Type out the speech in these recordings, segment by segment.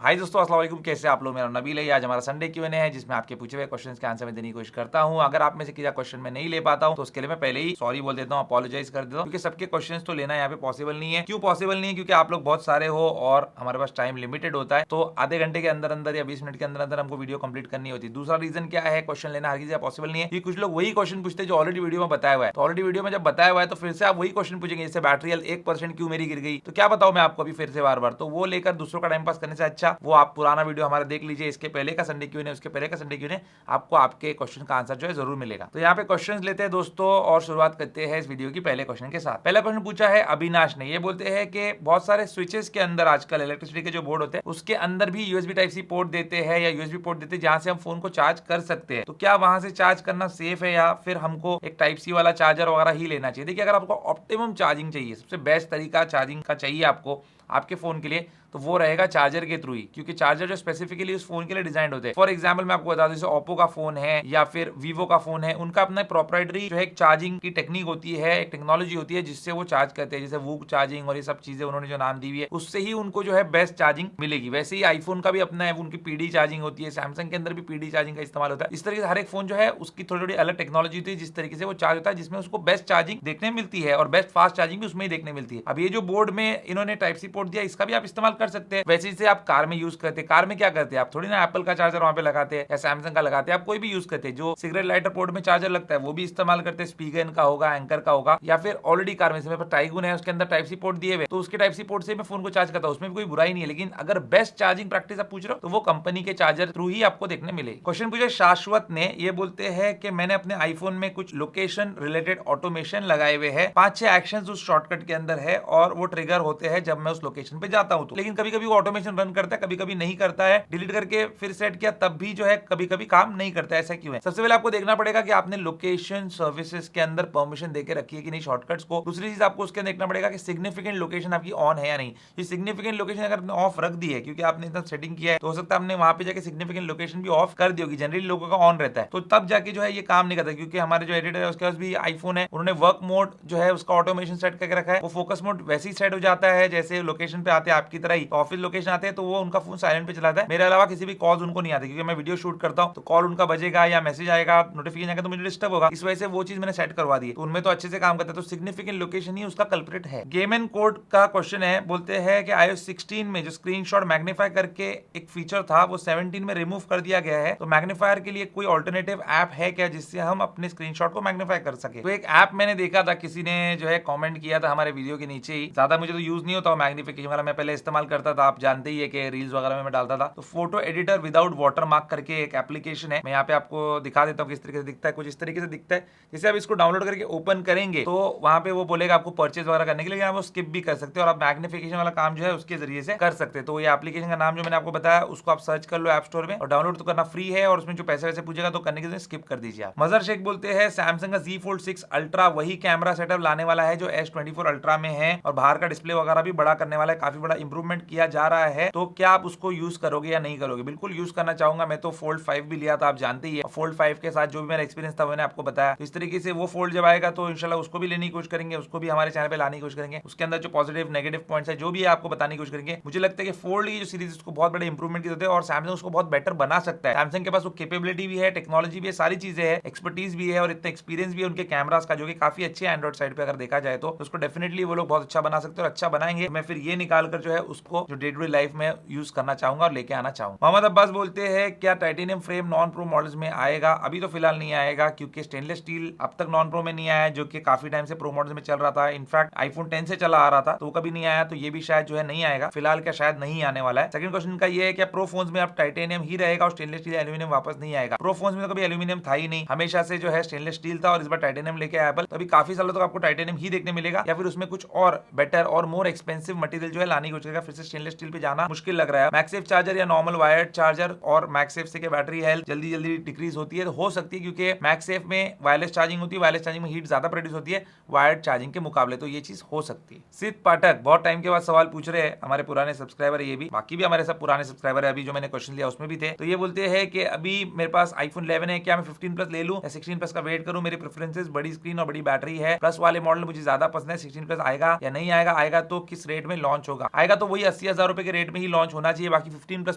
हाय दोस्तों, अस्सलाम वालेकुम। कैसे आप लोग? मेरा नबील है। आज हमारा संडे क्यूएनए है जिसमें आपके पूछे हुए क्वेश्चंस के आंसर मैं देने की कोशिश करता हूं। अगर आप में से किसी क्वेश्चन में नहीं ले पाता हूं तो उसके लिए मैं पहले ही सॉरी बोल देता हूं, अपोलोजाइज कर देता हूं, क्योंकि सबके क्वेश्चंस तो लेना यहाँ पे पॉसिबल नहीं है। क्यों पॉसिबल नहीं है? क्योंकि आप लोग बहुत सारे हो और हमारे पास टाइम लिमिटेड होता है, तो आधे घंटे के अंदर अंदर या 20 मिनट के अंदर अंदर हमको वीडियो कंप्लीट करनी होती है। दूसरा रीजन क्या है, क्वेश्चन लेना हर किसी का पॉसिबल नहीं है, क्योंकि कुछ लोग वही क्वेश्चन पूछते हैं जो ऑलरेडी वीडियो में बताया हुआ है। तो ऑलरेडी वीडियो में जब बताया हुआ है तो फिर से आप वही क्वेश्चन पूछेंगे, जैसे बैटरी 1% क्यों मेरी गिर गई, तो क्या बताऊं मैं आपको अभी फिर से बार बार। तो वो लेकर दूसरों का टाइम पास करने से अच्छा वो आप पुराना वीडियो हमारा देख लीजिए। इसके पहले का संडे क्यूएनए, उसके पहले का संडे क्यूएनए, आपको आपके क्वेश्चन का आंसर जो है जरूर मिलेगा। तो यहाँ पे क्वेश्चंस लेते हैं दोस्तों और शुरुआत करते हैं इस वीडियो की पहले क्वेश्चन के साथ। पहला क्वेश्चन पूछा है अविनाश ने। ये बोलते हैं कि बहुत सारे स्विचेस के अंदर आजकल इलेक्ट्रिसिटी के जो बोर्ड होते हैं उसके अंदर भी यूएसबी टाइप सी पोर्ट देते हैं या यूएसबी पोर्ट देते हैं जहां से हम फोन को चार्ज कर सकते हैं। तो क्या वहां से चार्ज करना सेफ है या फिर हमको एक टाइप सी वाला चार्जर वगैरह ही लेना चाहिए? देखिए, अगर आपको ऑप्टिमम चार्जिंग चाहिए, सबसे बेस्ट तरीका चार्जिंग का चाहिए आपको आपके फोन के लिए, तो वो रहेगा चार्जर के थ्रू ही, क्योंकि चार्जर जो स्पेसिफिकली उस फोन के लिए डिजाइन होते हैं। फॉर एग्जांपल मैं आपको बता दूं, जैसे ओप्पो का फोन है या फिर वीवो का फोन है, उनका अपना प्रोप्राइटरी जो है एक चार्जिंग की टेक्निक होती है, एक टेक्नोलॉजी होती है जिससे वो चार्ज करते हैं, जैसे वूक चार्जिंग और ये सब चीजें उन्होंने जो नाम दी हुई है उससे ही उनको जो है बेस्ट चार्जिंग मिलेगी। वैसे ही आईफोन का भी अपना है, उनकी पीडी चार्जिंग होती है, सैमसंग के अंदर भी पीडी चार्जिंग का इस्तेमाल होता है। इस तरीके से हर एक फोन जो है उसकी थोड़ी थोड़ी अलग टेक्नोलॉजी होती है जिस तरीके से वो चार्ज होता है, जिसमें उसको बेस्ट चार्जिंग देखने मिलती है और बेस्ट फास्ट चार्जिंग भी उसमें ही देखने मिलती है। अब ये जो बोर्ड में इन्होंने टाइप सी पोर्ट दिया, इसका भी आप इस्तेमाल कर सकते हैं। वैसे से आप कार में यूज करते हैं, कार में क्या करते हैं, आप थोड़ी ना एप्पल का चार्जर वहां पे लगाते हैं या सैमसंग का लगाते हैं, आप कोई भी यूज करते हैं। जो सिगरेट लाइटर पोर्ट में चार्जर लगता है वो भी इस्तेमाल करते हैं, स्पीगन का होगा, एंकर का होगा, या फिर ऑलरेडी कार में से टाइगुन है उसके अंदर टाइप सी पोर्ट दिए हुए, तो उसके टाइप सी पोर्ट से मैं फोन को चार्ज करता हूं, उसमें भी कोई बुराई नहीं है। लेकिन अगर बेस्ट चार्जिंग प्रैक्टिस आप पूछ रहे हो तो वो कंपनी के चार्जर थ्रू ही आपको देखने मिले। क्वेश्चन पूछे शाश्वत ने। ये बोलते हैं कि मैंने अपने आईफोन में कुछ लोकेशन रिलेटेड ऑटोमेशन लगाए हुए हैं, 5-6 एक्शन उस शॉर्टकट के अंदर है और वो ट्रिगर होते हैं जब मैं उस लोकेशन पे जाता हूं, तो लेकिन कभी कभी वो ऑटोमेशन रन करता है, कभी कभी नहीं करता है। डिलीट करके फिर सेट किया तब भी जो है कभी कभी काम नहीं करता है। ऐसा क्यों है? सबसे पहले आपको देखना पड़ेगा कि आपने लोकेशन सर्विसेज के अंदर परमिशन देके रखी है कि नहीं शॉर्टकट्स को। दूसरी चीज आपको उसके अंदर देखना पड़ेगा कि सिग्निफिकेंट लोकेशन आपकी ऑन है या नहीं। ये सिग्निफिकेंट लोकेशन अगर आपने ऑफ रख दी है क्योंकि आपने इतना सेटिंग किया है, तो हो सकता है आपने वहां पे जाके सिग्निफिकेंट लोकेशन भी ऑफ कर दी होगी। जनरली लोगों का ऑन रहता है, तो तब जाके जो है ये काम नहीं करता। क्योंकि हमारे जो एडिटर है उसके पास भी आईफोन है, उन्होंने वर्क मोड जो है उसका ऑटोमेशन सेट करके रखा है। वो फोकस मोड वैसे ही सेट हो जाता है जैसे लोकेशन पे आते हैं आपकी तरह ही। ऑफिस लोकेशन आते हैं तो वो उनका फोन साइलेंट पे चलाता है, मेरे अलावा किसी भी कॉल्स उनको नहीं आती, क्योंकि मैं वीडियो शूट करता हूं तो कॉल उनका बजेगा या मैसेज आएगा, नोटिफिकेशन आएगा, तो मुझे डिस्टर्ब होगा। इस वजह से वो चीज मैंने सेट करवा दी है, तो उनमें तो अच्छे से काम करता है। तो सिग्निफिकेंट लोकेशन ही उसका कल्प्रिट है। गेम एंड कोड का क्वेश्चन है। बोलते हैं कि iOS 16 में जो स्क्रीनशॉट मैग्नीफाई करके एक फीचर था वो 17 में रिमूव कर दिया गया है, तो मैग्नीफायर के लिए कोई ऑल्टरनेटिव ऐप है क्या जिससे हम अपने स्क्रीनशॉट को मैग्नीफाई कर सके? तो एक ऐप मैंने देखा था, किसी ने जो है कमेंट किया था हमारे वीडियो के नीचे ही। ज्यादा मुझे तो यूज नहीं होता मैग्निफिकेशन वाला, मैं पहले इस्तेमाल करता था, आप जानते ही है कि रील्स वगैरह में मैं डालता था। तो फोटो एडिटर विदाउट वाटरमार्क करके एक एप्लीकेशन है, मैं यहाँ पे आपको दिखा देता हूँ किस तरीके से दिखता है। कुछ इस तरीके से दिखता है। जैसे आप इसको डाउनलोड करके ओपन करेंगे तो वहां पे वो बोलेगा आपको परचेज वगैरह करने के लिए, आप वो स्किप भी कर सकते हो और आप मैग्निफिकेशन वाला काम जो है उसके जरिए से कर सकते हैं। तो ये एप्लीकेशन का नाम जो मैंने आपको बताया उसको आप सर्च कर लो ऐप स्टोर में, और डाउनलोड तो करना फ्री है, और उसमें जो पैसे वैसे पूछेगा तो करने के लिए स्किप कर दीजिए आप। मजर शेख बोलते हैं सैमसंग का Z Fold 6 अल्ट्रा वही कैमरा सेटअप लाने वाला है जो S24 अल्ट्रा में है, और बाहर का डिस्प्ले वगैरह भी बड़ा करने वाला है, काफी बड़ा इंप्रूवमेंट किया जा रहा है। तो क्या आप उसको यूज करोगे या नहीं करोगे? बिल्कुल यूज करना चाहूंगा। मैं तो Fold 5 भी लिया था, आप जानते ही है। Fold 5 के साथ जो भी मेरा एक्सपीरियंस था मैंने आपको बताया। तो इस तरीके से वो फोल्ड जब आएगा तो इंशाल्लाह उसको भी लेने की कोशिश करेंगे, उसको भी हमारे चैनल पे लाने की कोशिश करेंगे। उसके अंदर जो पॉजिटिव नेगेटिव पॉइंट्स है जो भी है आपको बताने की कोशिश करेंगे। मुझे लगता है कि फोल्ड की जो सीरीज उसको बहुत बड़े इंप्रूवमेंट की जरूरत है और सैमसंग उसको बहुत बेटर बना सकता है। सैमसंग के पास वो कैपेबिलिटी भी है, टेक्नोलॉजी भी है, सारी चीजें है, एक्सपर्टीज भी है और इतना एक्सपीरियंस भी है उनके कैमरास का जो कि काफी अच्छे है एंड्रॉइड साइड पे अगर देखा जाए तो उसको डेफिनेटली वो लोग बहुत अच्छा बना सकते हैं और अच्छा बनाएंगे। मैं फिर ये निकाल कर जो है उसको जो डे टू डे लाइफ में यूज करना चाहूंगा और लेके आना चाहूंगा। मोहम्मद अब्बास बोलते हैं क्या titanium frame non pro models में आएगा? अभी तो फिलहाल नहीं आएगा क्योंकि स्टेनलेस स्टील अब तक नॉन प्रो में नहीं आया है, जो कि काफी टाइम से प्रो मॉडल्स में चल रहा था। इनफैक्ट आईफोन 10 से चला आ रहा था तो वो कभी नहीं आया, तो ये भी शायद जो है नहीं आएगा फिलहाल, क्या शायद नहीं आने वाला है। सेकंड क्वेश्चन का ये है क्या प्रो फोन्स में अब टाइटेनियम ही रहेगा और स्टेनलेस स्टील एल्यूमिनियम वापस नहीं आएगा? प्रो फोन्स में तो कभी एल्यूमिनियम था ही नहीं, हमेशा से जो है स्टेनलेस स्टील था और इस बार टाइटेनियम लेके आया एप्पल, तो अभी काफी सालों तक आपको टाइटेनियम ही देखने मिलेगा या फिर उसमें कुछ और बेटर और मोर एक्सपेंसिव मटेरियल जो है लाने की कोशिश करेगा। फिर से स्टेनलेस स्टील पे जाना मुश्किल लग रहा है। मैक्सेफ चार्जर या नॉर्मल वायर्ड चार्जर और मैक्सेफ से बैटरी हेल्थ जल्दी जल्दी डिक्रीज होती है? तो हो सकती है क्योंकि मैक्सेफ में वायरलेस चार्जिंग होती है, वायरलेस चार्जिंग में हीट ज्यादा प्रोड्यूस होती है वायर्ड चार्जिंग के मुकाबले, तो ये चीज हो सकती है। सिद्ध पाठक बहुत टाइम के बाद सवाल पूछ रहे हैं, हमारे पुराने सब्सक्राइबर है, ये भी बाकी भी हमारे सब पुराने सब्सक्राइबर है, अभी जो मैंने क्वेश्चन लिया उसमें भी थे। तो ये बोलते हैं कि अभी मेरे पास आईफोन 11 है, क्या मैं 15 प्लस ले लूं या 16 प्लस का वेट करूं? मेरी प्रेफरेंसेस बड़ी स्क्रीन और बड़ी बैटरी है, प्लस वाले मॉडल मुझे ज्यादा पसंद है। 16 प्लस आएगा या नहीं आएगा? आएगा तो किस रेट में लॉन्च होगा? आएगा तो वही वही 80,000 रुपए के रेट में ही लॉन्च होना चाहिए। बाकी 15 प्लस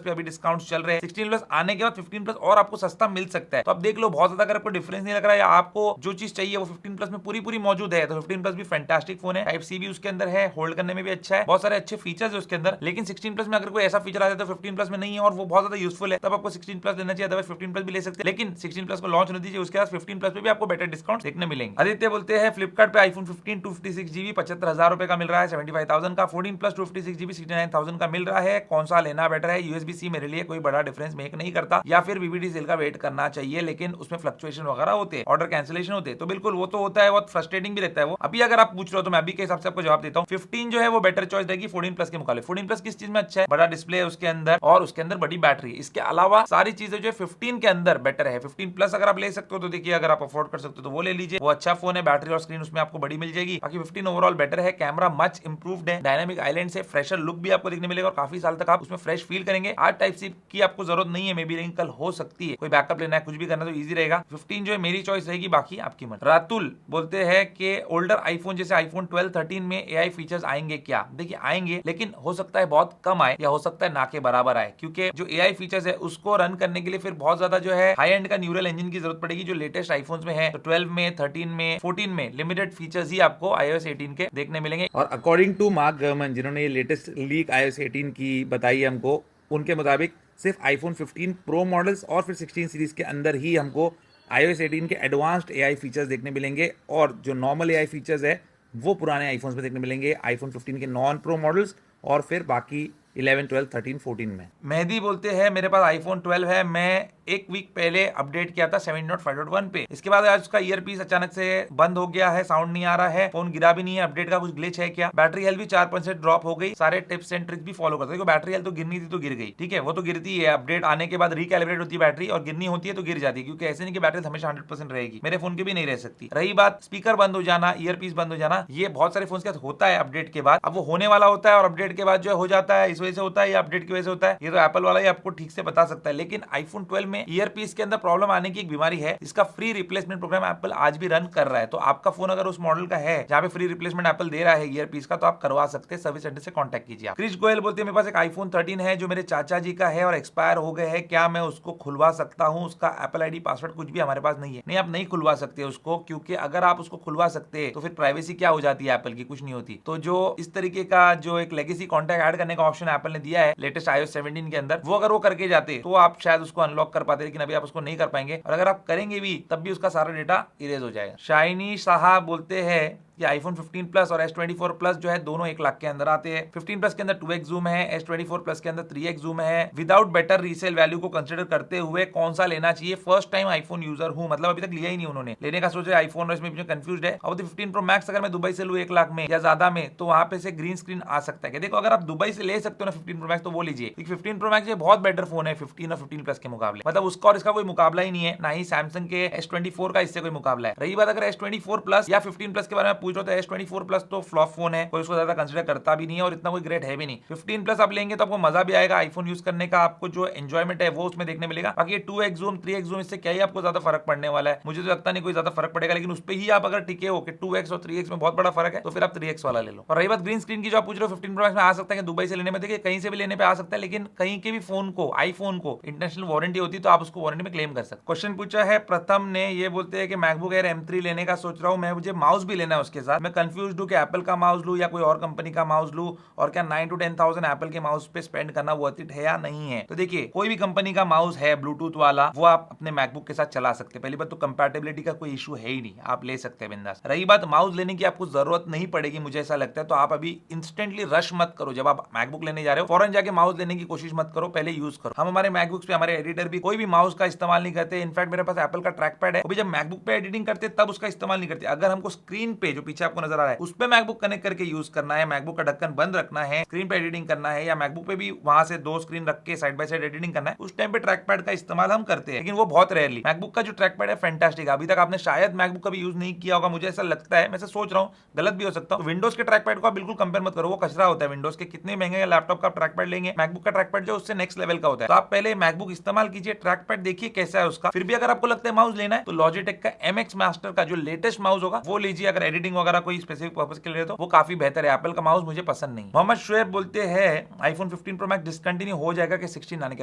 पे अभी डिस्काउंट चल रहे हैं, 16 प्लस आने के बाद 15 प्लस और आपको सस्ता मिल सकता है। तो अब देख लो, बहुत ज्यादा अगर आपको डिफरेंस नहीं लग रहा है या आपको जो चीज चाहिए वो 15 प्लस में पूरी मौजूद है, तो 15 प्लस भी फैंटास्टिक फोन है। टाइप सी भी उसके अंदर है, होल्ड करने में भी अच्छा है, बहुत सारे अच्छे फीचर्स है उसके अंदर। लेकिन 16 प्लस में अगर कोई ऐसा फीचर आ जाए तो 15 प्लस में नहीं है और वो बहुत ज्यादा यूजफुल है, तब आपको 16 प्लस लेना चाहिए, अदरवाइज 15 प्लस भी ले सकते हैं। लेकिन 16 प्लस को लॉन्च होने दीजिए, उसके बाद 15 प्लस पे भी आपको बेटर डिस्काउंट देखने मिलेंगे। आदित्य बोलते हैं फ्लिपकार्ट पे आईफोन 15 256GB 75,000 रुपए का मिल रहा है, 75,000 का। 14 प्लस 256GB 69,000 का मिल रहा है, कौन सा लेना बेटर है? USB-C मेरे लिए कोई बड़ा डिफरेंस मेक नहीं करता, या फिर VVD सेल का वेट करना चाहिए, लेकिन उसमें फ्लक्चुएशन वगैरह होते हैं, ऑर्डर कैंसिलेशन होते हैं, तो बिल्कुल वो तो होता है, बहुत फ्रस्ट्रेटिंग भी रहता है वो। अभी अगर आप पूछ रहे हो तो मैं अभी के हिसाब से आपको जवाब देता हूँ, 15 जो है वो बेटर चॉइस रहेगी 14 प्लस के मुकाबले। 14 प्लस किस चीज में अच्छा है? बड़ा डिस्प्ले है उसके अंदर और उसके अंदर बड़ी बैटरी। इसके अलावा सारी चीजें जो है 15 के अंदर बेटर है। 15 प्लस अगर आप ले सकते हो तो देखिए, अगर आप अफोर्ड कर सकते हो तो वो ले लीजिए, वो अच्छा फोन है, बैटरी और स्क्रीन उसमें आपको बड़ी मिल जाएगी। बाकी 15 ओवरऑल बेटर है, कैमरा मच इंप्रूव्ड है, डायनामिक आइलैंड से फ्रेशर लुक भी आपको देखने मिलेगा और काफी साल तक आप उसमें फ्रेश फील करेंगे। आज टाइप सी की आपको जरूरत नहीं है, मे बी, लेकिन कल हो सकती है, कोई बैकअप लेना है, कुछ भी करना, तो इजी रहेगा। 15 जो है मेरी चॉइस रहेगी, बाकी आपकी मर्जी। रातुल बोलते हैं कि ओल्डर आईफोन जैसे आईफोन 12 13 में एआई फीचर्स आएंगे क्या? देखिए आएंगे, लेकिन हो सकता है बहुत कम आए या हो सकता है ना के बराबर आए, क्योंकि जो एआई फीचर्स है उसको रन करने के लिए फिर बहुत ज्यादा जो है हाई एंड का न्यूरल इंजन की जरूरत पड़ेगी, जो लेटेस्ट आईफोन्स में है। तो 12 में, 13 में, 14 में लिमिटेड फीचर्स ही आपको iOS 18 के देखने मिलेंगे। और अकॉर्डिंग टू मार्क गर्मन, जिन्होंने ये लेटेस्ट लीक iOS 18 की बताई है हमको, उनके मुताबिक सिर्फ आईफोन 15 प्रो मॉडल्स और फिर 16 सीरीज के अंदर ही हमको iOS 18 के एडवांस्ड एआई फीचर्स देखने मिलेंगे, और जो नॉर्मल एआई फीचर्स है वो पुराने आईफोन्स में देखने मिलेंगे, आईफोन 15 के नॉन प्रो मॉडल्स और फिर बाकी 11, 12, 13, 14 में। मेहदी बोलते हैं मेरे पास आईफोन 12 है, मैं एक वीक पहले अपडेट किया था 17.5.1 पे, इसके बाद आज उसका ईयरपीस अचानक से बंद हो गया है, साउंड नहीं आ रहा है, फोन गिरा भी नहीं है, अपडेट का कुछ ग्लिच है क्या? बैटरी हेल्थ भी 4% ड्रॉप हो गई, सारे टिप्स एंड ट्रिक्स भी फॉलो करते हैं। बैटरी हेल्थ तो गिरनी थी तो गिर गई, ठीक है, वो तो गिरती है, अपडेट आने के बाद रिकैलिब्रेट होती है बैटरी, और गिरनी होती है तो गिर जाती है, क्योंकि ऐसे नहीं कि बैटरी हमेशा 100% रहेगी, मेरे फोन की भी नहीं रह सकती। रही बात स्पीकर बंद हो जाना, ईयरपीस बंद हो जाना, ये बहुत सारे फोन के साथ होता है अपडेट के बाद। अब वो होने वाला होता है और अपडेट के बाद जो हो जाता है, इस वजह से होता है या अपडेट की वजह से होता है, ये तो एप्पल वाला ही आपको ठीक से बता सकता है। लेकिन आईफोन 12 में ईयरपीस के अंदर प्रॉब्लम आने की एक बीमारी है, इसका फ्री रिप्लेसमेंट प्रोग्राम एप्पल आज भी रन कर रहा है। तो आपका फोन अगर उस मॉडल का है जहां पे फ्री रिप्लेसमेंट एप्पल दे रहा है ईयरपीस का, तो आप करवा सकते हैं, सर्विस सेंटर से कांटेक्ट कीजिए। क्रिश गोयल बोलते हैं मेरे पास एक आईफोन 13 है जो मेरे चाचा जी का है और एक्सपायर हो गए हैं, क्या मैं उसको खुलवा सकता हूं? उसका एप्पल आईडी पासवर्ड कुछ भी हमारे पास नहीं है। नहीं, आप नहीं खुलवा सकते उसको, क्योंकि अगर आप उसको खुलवा सकते तो फिर प्राइवेसी क्या हो जाती है एप्पल की? कुछ नहीं होती। तो जो इस तरीके का जो एक लेगेसी कॉन्टैक्ट ऐड करने का ऑप्शन एप्पल ने दिया है लेटेस्ट iOS 17 के अंदर, वो अगर वो करके जाते तो आप शायद उसको अनलॉक कर पाते, लेकिन अभी आप उसको नहीं कर पाएंगे, और अगर आप करेंगे भी तब भी उसका सारा डेटा इरेज हो जाएगा। शाइनी साहब बोलते हैं कि आईफोन 15 प्लस और S24 प्लस जो है दोनों 1 लाख के अंदर आते हैं। 15 प्लस के अंदर 2x जूम है, S24 प्लस के अंदर 3x जूम है। विदाउट बेटर रीसेल वैल्यू को कंसीडर करते हुए कौन सा लेना चाहिए? फर्स्ट टाइम आईफोन यूजर हूं, मतलब अभी तक लिया ही नहीं उन्होंने, लेने का सोच रहे आईफोन, और इसमें कंफ्यूज है। अब 15 प्रो मैक्स अगर मैं दुबई से लूं 1 लाख में या ज्यादा में, तो वहां पे से ग्रीन स्क्रीन आ सकता है। देखो, अगर आप दुबई से ले सकते हो ना 15 प्रो मैक्स, तो वो लीजिए। 15 प्रो मैक्स ये बहुत बेटर फोन है 15 और 15 प्लस के मुकाबले, मतलब उसका और इसका कोई मुकाबला ही नहीं है, ना ही सैमसंग के S24 का इससे कोई मुकाबला है। रही बात अगर S24 प्लस या 15 प्लस के बारे में पूछ रहे हो, तो S24 प्लस तो फ्लॉप फोन है, कोई उसको ज्यादा कंसीडर करता भी नहीं है और इतना कोई ग्रेट है भी नहीं। 15 प्लस आप लेंगे तो आपको मजा भी आएगा आईफोन यूज करने का, आपको जो एंजॉयमेंट है वो उसमें देखने मिलेगा। बाकी 2x जूम 3x जूम इससे क्या ही आपको ज्यादा फर्क पड़ने वाला है? मुझे तो लगता नहीं कोई ज्यादा फर्क पड़ेगा, लेकिन उस पर ही आप अगर टिके हो कि 2x और 3x में बहुत बड़ा फर्क है, तो फिर आप 3x वाला ले लो। और रही बात ग्रीन स्क्रीन की, जो आप पूछ रहे हो 15 प्रो मैक्स में आ सकता है कि दुबई से लेने में, देखिए कहीं से भी लेने पे आ सकता है, लेकिन कहीं के भी फोन को, आईफोन को इंटरनेशनल वारंटी होती है, तो आप उसको वारंटी में क्लेम कर सकते। क्वेश्चन पूछा है प्रथम ने, ये बोलते हैं कि मैकबुक एयर M3 लेने का सोच रहा हूं मैं, मुझे माउस भी लेना है उसके साथ, मैं कंफ्यूज हूं कि एप्पल का माउस लूं या कोई और कंपनी का माउस लूं, और क्या 9 to 10,000 एप्पल के माउस पे स्पेंड करना वर्थ इट है या नहीं है? तो देखिए, कोई भी कंपनी का माउस है ब्लूटूथ वाला, वो आप अपने मैकबुक के साथ चला सकते हैं। पहली बात तो कंपैटिबिलिटी का कोई इशू है ही नहीं, आप ले सकते हैं बिंदास। रही बात माउस लेने की, आपको जरूरत नहीं पड़ेगी मुझे ऐसा लगता है, तो आप अभी इंस्टेंटली रश मत करो। जब आप मैकबुक लेने जा रहे हो फौरन जाके माउस लेने की कोशिश मत करो, पहले यूज करो। हम हमारे मैकबुक पे, हमारे एडिटर भी कोई भी माउस का इस्तेमाल नहीं करते। इनफैक्ट मेरे पास एप्पल का ट्रैक पैड है, वो भी जब मैकबुक पे एडिटिंग करते तब उसका इस्तेमाल नहीं करते। अगर हमको स्क्रीन पे जो पीछे आपको नजर आ रहा है उस पे मैकबुक कनेक्ट करके यूज करना है, मैकबुक का ढक्कन बंद रखना है, स्क्रीन पे एडिटिंग करना है, या मैकबुक पे भी वहां से 2 स्क्रीन रख के साइड बाय साइड एडिटिंग करना है, उस टाइम पे ट्रैक पैड का इस्तेमाल हम करते हैं, लेकिन वो बहुत रेयरली। मैकबुक का जो ट्रैक पैड है फैंटास्टिक, अभी तक आपने शायद मैकबुक कभी यूज नहीं किया होगा, मुझे ऐसा लगता है, मैं ऐसा सोच रहा हूँ, गलत भी हो सकता हूँ। विंडोज के ट्रैक पैड को आप बिल्कुल कंपेयर मत करो, वो कचरा होता है विंडोज के। कितने महंगे लैपटॉप का ट्रैक पैड लेंगे, मैकबुक का ट्रैक पैड जो उससे नेक्स्ट लेवल का होता है। तो आप पहले मैकबुक इस्तेमाल कीजिए, ट्रैक पैड देखिए कैसा है उसका, फिर भी अगर आपको लगता है माउस लेना है तो लॉजिटेक का MX मास्टर का जो लेटेस्ट माउस होगा वो लीजिए। अगर एडिटिंग गेमिंग वगैरह कोई स्पेसिफिक पर्पस के लिए तो वो काफी बेहतर है। एप्पल का माउस मुझे पसंद नहीं। मोहम्मद शुएब बोलते हैं आईफोन 15 प्रो मैक्स डिसकंटिन्यू हो जाएगा कि 16 आने के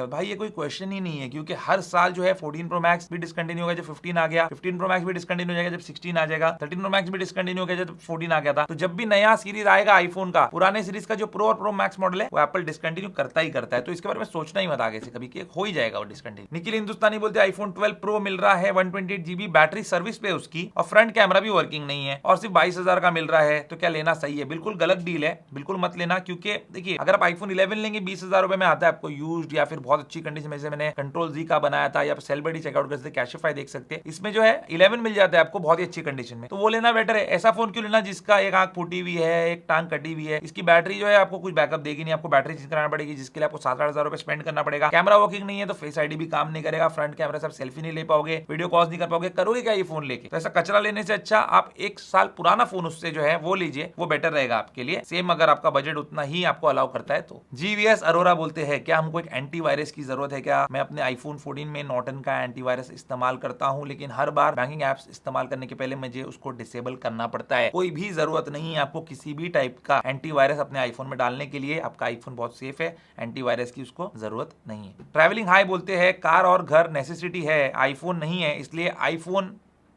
बाद? भाई ये कोई क्वेश्चन ही नहीं है, क्योंकि हर साल जो है 14 प्रो मैक्स भी डिसकंटिन्यू होगा जब 15 आ गया, 15 प्रो मैक्स भी डिसकंटिन्यू हो जाएगा जब 16 आ जाएगा, 13 प्रो मैक्स भी डिसकंटिन्यू हो गया जब 14 आ गया था। तो जब भी नया सीरीज आएगा आईफोन का, पुराने सीरीज का जो प्रो और प्रो मैक्स मॉडल है वो एप्पल डिसकंटिन्यू करता ही करता है। तो इसके बारे में सोचना ही मत आगे से कभी कि हो ही जाएगा वो डिसकंटिन्यू। निखिल हिंदुस्तानी बोलते हैं आईफोन 12 प्रो मिल रहा है 128 GB बैटरी सर्विस पे उसकी, और फ्रंट कैमरा भी वर्किंग नहीं है, और सिर्फ 22,000 का मिल रहा है, तो क्या लेना सही है? बिल्कुल गलत डील है, बिल्कुल मत लेना। क्योंकि देखिए अगर आप आईफोन 11 लेंगे 20,000 रुपए में आता है आपको यूज्ड या फिर बहुत अच्छी कंडीशन में, जैसे मैंने कंट्रोल जी का बनाया था या सेलिब्रिटी चेकआउट कर सकते, कैशिफाई देख सकते हैं, इसमें जो है 11 मिल जाता है आपको बहुत ही अच्छी कंडीशन में, तो वो लेना बेटर है। ऐसा फोन क्यों लेना जिसका एक आंख फूटी हुई है, एक टांग कटी हुई है, इसकी बैटरी जो है आपको कुछ बैकअप देगी नहीं, आपको बैटरी चेंज कराना पड़ेगी जिसके लिए आपको 7,000 रुपए स्पेंड करना पड़ेगा। कैमरा वर्किंग नहीं है तो फेस आईडी भी काम नहीं करेगा, फ्रंट कैमरा से आप सेल्फी नहीं ले पाओगे, वीडियो कॉल नहीं कर पाओगे, करोगे क्या ये फोन लेके? तो ऐसा कचरा लेने से अच्छा आप 1 साल पुराना फोन उससे जो है वो लीजिए, वो बेटर रहेगा आपके लिए, सेम अगर आपका बजट उतना ही आपको अलाउ करता है तो। जीवीएस अरोरा बोलते हैं क्या हमको एक एंटीवायरस की जरूरत है क्या? मैं अपने आईफोन 14 में नॉर्टन का एंटीवायरस इस्तेमाल करता हूं, लेकिन हर बार बैंकिंग एप्स इस्तेमाल करने के पहले मुझे उसको डिसेबल करना पड़ता है। कोई भी जरूरत नहीं है आपको किसी भी टाइप का एंटीवायरस अपने आईफोन में डालने के लिए, आपका आईफोन बहुत सेफ है, एंटीवायरस की उसको जरूरत नहीं है। ट्रैवलिंग हाई बोलते हैं कार और घर नेसेसिटी है, आईफोन नहीं है, इसलिए iPhone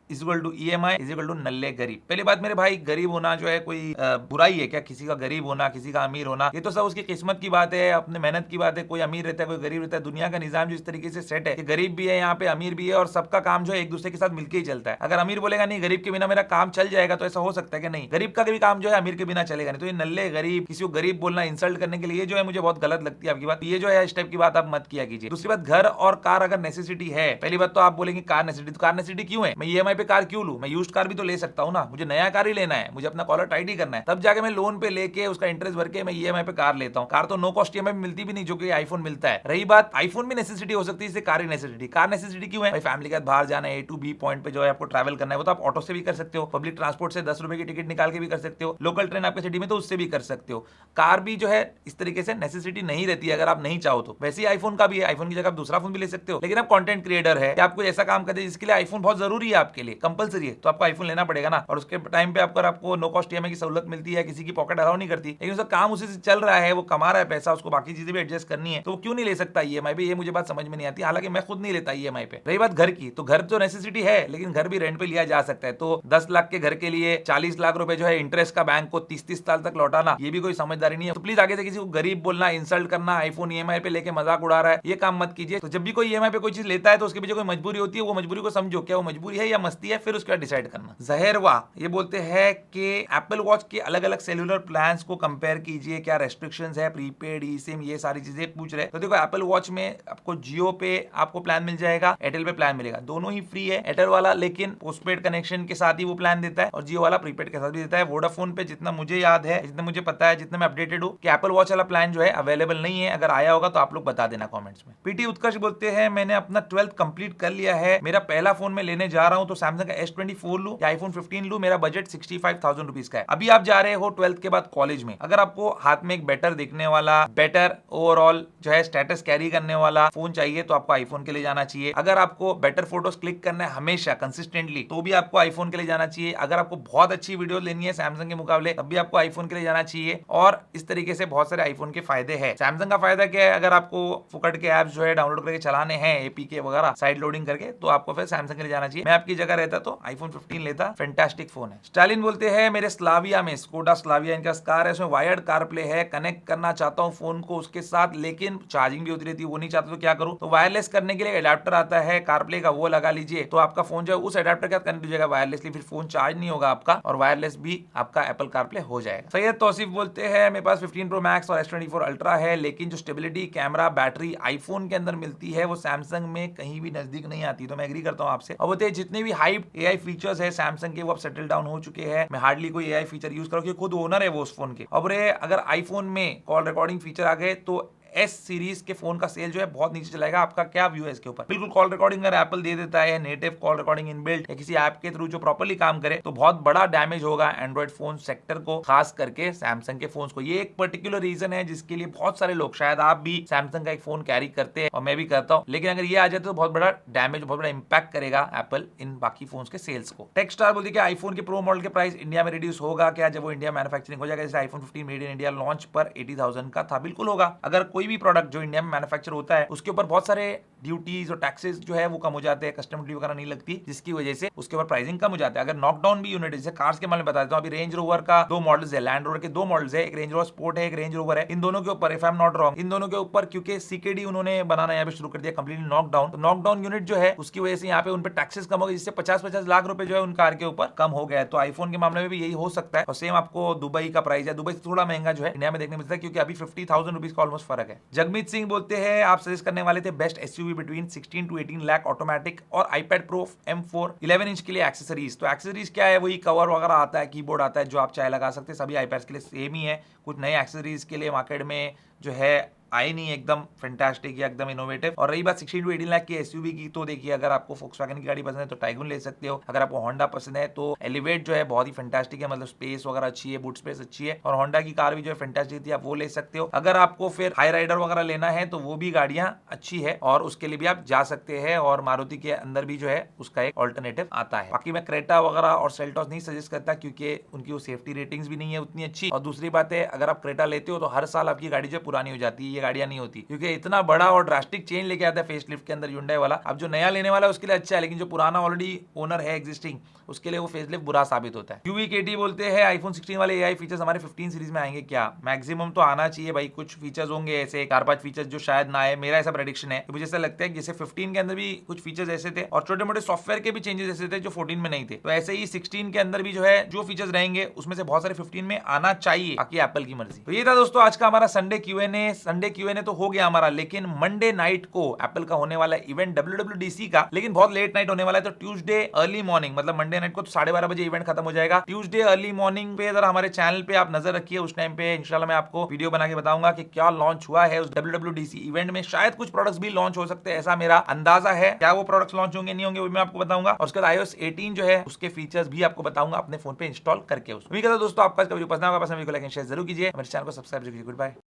equal to EMI equal to नल्ले गरीब। पहली बात मेरे भाई, गरीब होना जो है कोई बुराई है क्या? किसी का गरीब होना, किसी का अमीर होना, ये तो सब उसकी किस्मत की बात है, अपने मेहनत की बात है। कोई अमीर रहता है, कोई गरीब रहता है। दुनिया का निजाम जो इस तरीके से सेट है कि गरीब भी है यहाँ पे, अमीर भी है, और सबका काम जो है एक दूसरे के साथ मिलकर ही चलता है। अगर अमीर बोलेगा नहीं गरीब के बिना मेरा काम चल जाएगा, तो ऐसा हो सकता है कि नहीं, गरीब का भी काम जो है अमीर के बिना चलेगा नहीं। तो ये नल्ले गरीब, किसी को गरीब बोलना इंसल्ट करने के लिए जो है मुझे बहुत गलत लगती है आपकी बात, ये जो है इस टाइप की बात आप मत किया कीजिए। दूसरी बात, घर और कार अगर नेसेसिटी है, पहली बात तो आप बोलेंगे कार नेसेसिटी, तो कार नेसेसिटी क्यों है? मैं EMI पे कार क्यों लूं? मैं यूज्ड कार भी तो ले सकता हूं ना, मुझे नया कार ही लेना है, मुझे अपना कॉलर टाइट ही करना है, तब जाके मैं लोन पे लेके उसका इंटरेस्ट भर के मैं EMI पे कार लेता हूं। कार तो नो कॉस्ट EMI मिलती भी नहीं जो कि आईफोन मिलता है। रही बात, आईफोन भी नेसेसिटी हो सकती है, इससे कार ही नेसेसिटी। कार नेसेसिटी क्यों है भाई? फैमिली के साथ बाहर जाना है, A to B पॉइंट पे जो है आपको ट्रैवल करना है, वो तो आप ऑटो से भी कर सकते हो, पब्लिक ट्रांसपोर्ट से 10 रुपए की टिकट निकाल के भी कर सकते हो, लोकल ट्रेन आपके सिटी में तो उससे भी कर सकते हो। कार भी जो है इस तरीके से नेसेसिटी नहीं रहती है अगर आप नहीं चाहो तो। वैसे ही आईफोन का भी है, आईफोन की जगह आप दूसरा फोन भी ले सकते हो, लेकिन आप कंटेंट क्रिएटर है, आपको ऐसा काम करते हैं जिसके लिए आईफोन बहुत जरूरी है, आपके लिए कंपलसरी है, तो आपको आईफोन लेना पड़ेगा ना। और उसके टाइम पे आपको नो कॉस्ट EMI की सहूलत मिलती है, किसी की पॉकेट अलाउ नहीं करती, लेकिन उसका काम उसी से चल रहा है, वो कमा रहा है पैसा, उसको बाकी चीजें भी एडजस्ट करनी है, तो वो क्यों नहीं ले सकता EMI पे? ये मुझे बात समझ में नहीं आती, हालांकि मैं खुद नहीं लेता EMI पे। रही बात घर की, तो घर तो नेसेसिटी है, लेकिन घर भी रेंट पे लिया जा सकता है। तो 10 लाख के घर के लिए 40 लाख रुपए जो है इंटरेस्ट का बैंक को 30-30 साल तक लौटाना, ये भी कोई समझदारी नहीं है। तो प्लीज आगे से किसी को गरीब बोलना, इंसल्ट करना, आईफोन EMI पे लेके मजाक उड़ा रहा है, ये काम मत कीजिए। तो जब भी कोई EMI पे कोई चीज लेता है तो उसके पीछे कोई मजबूरी होती है, वो मजबूरी को समझो, क्या वो मजबूरी है या मस्ती है, फिर उसके बाद डिसाइड करना। जहरवा ये बोलते हैं कि एप्पल वॉच के अलग अलग सेलुलर प्लान्स को कंपेयर कीजिए, क्या रेस्ट्रिक्शंस है, प्रीपेड, ई-सिम, ये सारी चीजें पूछ रहे हैं। तो देखो एप्पल वॉच में आपको जियो पे आपको प्लान मिल जाएगा, एयरटेल पे प्लान मिलेगा, दोनों ही फ्री है। एयरटेल वाला लेकिन पोस्टपेड कनेक्शन के साथ ही वो प्लान देता है, और जियो वाला प्रीपेड के साथ भी देता है। वोडाफोन पे जितना मुझे याद है, जितना मुझे पता है, जितना मैं अपडेटेड हूँ, कि एप्पल वॉच वाला प्लान जो है अवेलेबल नहीं है। अगर आया होगा तो आप लोग बता देना कमेंट्स में। पीटी उत्कर्ष बोलते हैं मैंने अपना 12th कंप्लीट कर लिया है, मेरा पहला फोन में लेने जा रहा हूं, तो सैमसंग का S24 लूं या आईफोन 15 लूं, मेरा बजट 65,000 रुपीज का है। अभी आप जा रहे हो 12th के बाद कॉलेज में, अगर आपको हाथ में एक बेटर दिखने वाला, बेटर ओवरऑल जो है स्टेटस कैरी करने वाला फोन चाहिए, तो आपको आईफोन के लिए जाना चाहिए। अगर आपको बेटर फोटोज क्लिक करना है हमेशा कंसिस्टेंटली, तो भी आपको आईफोन के लिए जाना चाहिए। अगर आपको बहुत अच्छी वीडियो लेनी है सैमसंग के मुकाबले, तब भी आपको आईफोन के लिए जाना चाहिए। और इस तरीके से बहुत सारे आईफोन के फायदे हैं। सैमसंग का फायदा क्या है, अगर आपको फुकट के एप्स जो है डाउनलोड करके चलाने हैं, APK वगैरह साइड लोडिंग करके, तो आपको फिर सैमसंग के लिए जाना चाहिए। मैं आपकी जगह रहता तो आईफोन 15 लेता, फैंटास्टिक फोन है। स्टालिन बोलते हैं मेरे स्लाविया में, स्कोडा स्लाविया इनका कार है, उसमें वायर्ड कारप्ले है, कनेक्ट करना चाहता हूं फोन को उसके साथ, लेकिन चार्जिंग भी होती रहती है, वो नहीं चाहता, तो क्या करूं? तो वायरलेस करने के लिए अडेप्टर आता है कारप्ले का, वो लगा लीजिए, तो आपका फोन जो है उस अडेप्टर के साथ कनेक्ट हो जाएगा वायरलेसली, फिर फोन चार्ज नहीं होगा आपका, और वायरलेस भी आपका एप्पल कारप्ले हो जाएगा। सैयद तौसीफ बोलते हैं मेरे पास 15 प्रो मैक्स और S24 अल्ट्रा है, लेकिन जो स्टेबिलिटी, कैमरा, बैटरी आईफोन के अंदर मिलती है वो सैमसंग में कहीं भी नजदीक नहीं आती। तो मैं एग्री करता हूं आपसे। और बोलते हैं जितने भी हाइप AI फीचर्स है सैमसंग के, वो अब सेटल डाउन हो चुके हैं, मैं हार्डली कोई AI फीचर यूज करूं, क्योंकि खुद ओनर है वो उस फोन के। अब अगर आईफोन में कॉल रिकॉर्डिंग फीचर आ गए तो एस सीरीज के फोन का सेल जो है बहुत नीचे चलाएगा। आपका क्या व्यू है इसके ऊपर? बिल्कुल कॉल रिकॉर्डिंग अगर एप्पल दे देता है, नेटिव कॉल रिकॉर्डिंग इनबिल्ट या किसी ऐप के थ्रू जो प्रॉपर्ली काम करे, तो बहुत बड़ा डैमेज होगा एंड्रॉइड फोन सेक्टर को, खास करके सैमसंग के फोन्स को। ये एक पर्टिकुलर रीजन है जिसके लिए बहुत सारे लोग, शायद आप भी सैमसंग का एक फोन कैरी करते हैं और मैं भी करता हूं, लेकिन अगर ये आ जाए तो बहुत बड़ा डैमेज, बहुत बड़ा इंपैक्ट करेगा एप्पल इन बाकी फोन्स के सेल्स को। टेक्स्टार बोलती है कि आईफोन के प्रो मॉडल के प्राइस इंडिया में रिड्यूस होगा क्या जब वो इंडिया मैन्युफैक्चरिंग हो जाएगा? जैसे iPhone 15 made in India launch पर 80,000 का था, बिल्कुल होगा। अगर कोई भी प्रोडक्ट जो इंडिया में मैन्युफैक्चर होता है उसके ऊपर बहुत सारे ड्यूटीज और टैक्सेस जो है वो कम हो जाते हैं, कस्टम ड्यूटी वगैरह नहीं लगती, जिसकी वजह से उसके ऊपर प्राइसिंग कम हो जाता है। अगर नॉकडाउन भी यूनिट, जैसे कार्स के मामले में बता देता हूं, अभी रेंज रोवर का 2 मॉडल्स है, लैंड रोवर के 2 मॉडल्स है, एक रेंज रोवर स्पोर्ट है, एक रेंज रोवर है। इन दोनों के ऊपर, if I am not wrong, इन दोनों के ऊपर क्योंकि सीकेडी उन्होंने बनाना यहाँ पे शुरू कर दिया कंप्लीटली नॉकडाउन, तो नॉकडाउन यूनिट जो है उसकी वजह से यहाँ पे उन पे टैक्सेस कम हो गए, जिससे 50-50 लाख रुपए जो है उन कार के ऊपर कम हो गया है। तो आईफोन के मामले में भी यही हो सकता है। और सेम आपको दुबई का प्राइस है, दुबई से थोड़ा महंगा जो है इंडिया में देखने मिलता है, क्योंकि अभी 50,000 रुपीज का ऑलमोस्ट फर्क है। जगमीत सिंह बोलते हैं आप सजेस्ट करने वाले थे best SUV between 16 to 18 lakh automatic और iPad Pro M4 11 इंच के लिए एक्सेसरीज। तो एक्सेसरीज क्या है? वही कवर वगैरह आता है, कीबोर्ड आता है, जो आप चाहे लगा सकते हैं। सभी iPads के लिए सेम ही है, कुछ नए एक्सेसरीज के लिए मार्केट में जो है आई नहीं, एकदम फैंटास्टिक या एकदम इनोवेटिव। और रही बात 16 to 18 लाख की एसयूवी की, तो देखिए अगर आपको Volkswagen की गाड़ी पसंद है तो टाइगून ले सकते हो। अगर आपको होंडा पसंद है तो एलिवेट जो है बहुत ही फैंटास्टिक है, मतलब स्पेस वगैरह अच्छी है, बूट स्पेस अच्छी है, और होंडा की कार भी जो है फैंटास्टिक थी, आप वो ले सकते हो। अगर आपको फिर हाई राइडर वगैरह लेना है तो वो भी गाड़ियां अच्छी है और उसके लिए भी आप जा सकते हैं, और मारुति के अंदर भी जो है उसका एक ऑल्टरनेटिव आता है। बाकी मैं क्रेटा वगैरह और सेल्टॉस नहीं सजेस्ट करता, क्योंकि उनकी वो सेफ्टी रेटिंग्स भी नहीं है उतनी अच्छी। और दूसरी बात है, अगर आप क्रेटा लेते हो तो हर साल आपकी गाड़ी जो पुरानी हो जाती है, ये गाड़ियां नहीं होती, क्योंकि इतना बड़ा और ड्रास्टिक चेंज लेके आता है फेसलिफ्ट के अंदर Hyundai वाला। अब जो नया लेने वाला है उसके लिए अच्छा है, लेकिन जो पुराना ऑलरेडी ओनर है एग्जिस्टिंग, उसके लिए वो फेसलिफ्ट बुरा साबित होता है। यूवीकेटी बोलते हैं आईफोन 16 वाले एआई फीचर्स हमारे 15 सीरीज में आएंगे क्या? मैक्सिमम तो आना चाहिए भाई, कुछ फीचर्स होंगे ऐसे 4-5 फीचर्स जो शायद ना आए, मेरा ऐसा प्रेडिक्शन है। मुझे ऐसा लगता है कि जैसे 15 के अंदर भी कुछ फीचर्स ऐसे थे और छोटे मोटे सॉफ्टवेयर के भी चेंजेस ऐसे थे जो 14 में नहीं थे, तो ऐसे ही 16 के अंदर भी जो है जो फीचर्स रहेंगे उसमें से बहुत सारे 15 में आना चाहिए, बाकी एप्पल की मर्जी। तो ये था दोस्तों आज का हमारा संडे क्यूएनए। संडे क्यूएनए तो हो गया हमारा, लेकिन मंडे नाइट को एप्पल का होने वाला इवेंट WWDC का, लेकिन बहुत लेट नाइट होने वाला है। तो ट्यूसडे अर्ली मॉर्निंग, मतलब मंडे नाइट को तो 12:30 बजे इवेंट खत्म हो जाएगा। ट्यूसडे अर्ली मॉर्निंग पे जरा हमारे चैनल पे आप नजर रखिए, उस टाइम पे इंशाल्लाह मैं आपको वीडियो बना के बताऊंगा कि क्या लॉन्च हुआ है उस WWDC इवेंट में। शायद कुछ प्रोडक्ट्स भी लॉन्च हो सकते हैं, ऐसा मेरा अंदाजा है। क्या वो प्रोडक्ट्स लॉन्च होंगे नहीं होंगे वो मैं आपको बताऊंगा। और उसके बाद iOS 18 जो है उसके फीचर्स भी आपको बताऊंगा अपने फोन पे इंस्टॉल करके। उम्मीद करता हूं दोस्तों आपका वीडियो पसंद आएगा। पसंद वीडियो को लाइक एंड शेयर जरूर कीजिए, हमारे चैनल को सब्सक्राइब जरूर कीजिए। Good bye.